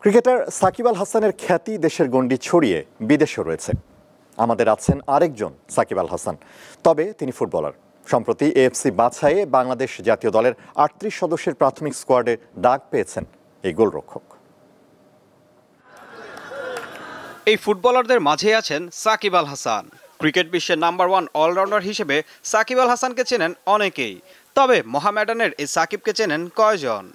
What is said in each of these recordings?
Cricketer Shakib Al হাসানের খ্যাতি দেশের গণ্ডি ছড়িয়ে বিদেশেও রয়েছে। আমাদের আছেন আরেকজন সাকিব আল হাসান, তবে তিনি ফুটবলার। সম্প্রতি এএফসি বাছাইয়ে বাংলাদেশ জাতীয় দলের ৩৮ সদস্যের প্রাথমিক স্কোয়াডে ডাক পেয়েছেন এই গোলরক্ষক। এই ফুটবলারদের মাঝে আছেন সাকিব আল হাসান। ক্রিকেট বিশ্বের নাম্বার 1 অলরাউন্ডার হিসেবে সাকিব আল হাসানকে চেনেন অনেকেই, তবে মোহামেডানের এই সাকিবকে চেনেন কয়জন?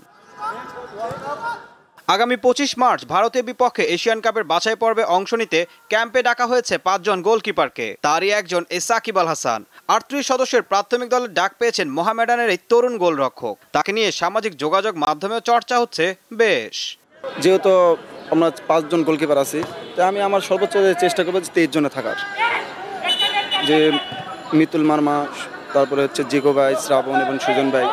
আগামী ২৫ মার্চ ভারতের বিপক্ষে এশিয়ান কাপের বাছাই পর্বে অংশ নিতে ক্যাম্পে ডাকা হয়েছে ৫ জন গোলকিপারকে। তারই একজন এই সাকিব আল হাসান। ৩৮ সদস্যের প্রাথমিক দলের ডাক পেয়েছেন মোহামেডানের এই তরুণ গোলরক্ষক। তাকে নিয়ে সামাজিক যোগাযোগ মাধ্যমেও চর্চা হচ্ছে বেশ। যেহেতু আমরা ৫ জন গোলকিপার আছি, তাই আমি আমার সর্বোচ্চ চেষ্টা করবো যে 23 জনে থাকার। যে মিতুল মার্মা, তারপরে হচ্ছে জিকো ভাই, শ্রাবণ এবং সুজন ভাই,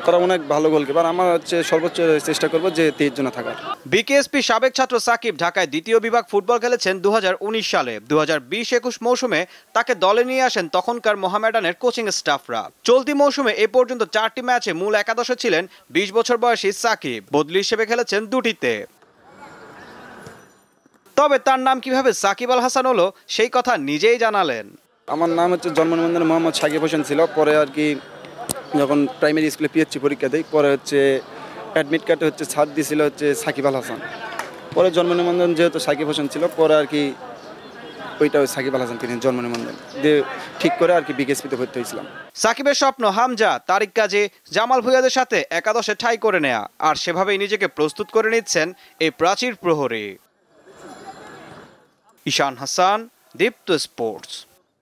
তারা অনেক ভালো গোলকিপার। আমার সর্বোচ্চ চেষ্টা করবো যে 23 জনে থাকার। বিকেএসপি সাবেক ছাত্র সাকিব ঢাকায় দ্বিতীয় বিভাগ ফুটবল খেলেছেন ২০১৯ সালে। ২০২০-২১ মৌসুমে তাকে দলে নিয়ে আসেন তখনকার মোহামেডানের কোচিং স্টাফরা। চলতি মৌসুমে এ পর্যন্ত 4টি ম্যাচে মূল একাদশে ছিলেন ২০ বছর বয়সী সাকিব। বদলি হিসেবে খেলেছেন 2টিতে। তবে তার নাম কিভাবে সাকিব আল হাসান হলো সেই কথা নিজেই জানালেন। আমার নাম জন্ম নিবন্ধনে মোহাম্মদ সাকিব হোসেন ছিল। পরে যখন প্রাইমারি স্কুলে পিএইচসি পরীক্ষা দিই, পরে অ্যাডমিট কার্ডে ছাড় দিয়েছিল সাকিব আল হাসান। পরে জন্ম নিবন্ধন যেহেতু সাকিব হোসেন ছিল, পরে ওইটা সাকিব আল হাসান তিনি জন্ম নিবন্ধন দিয়ে ঠিক করে বিকেএসপিতে ভর্তি হয়েছিলাম। সাকিবের স্বপ্ন হামজা, তারিক কাজী, জামাল ভুঁইয়াদের সাথে একাদশে ঠাঁই করে নেয়া, আর সেভাবেই নিজেকে প্রস্তুত করে নিচ্ছেন এই প্রাচীর প্রহরী। ঈশান হাসান, দীপ্ত স্পোর্টস।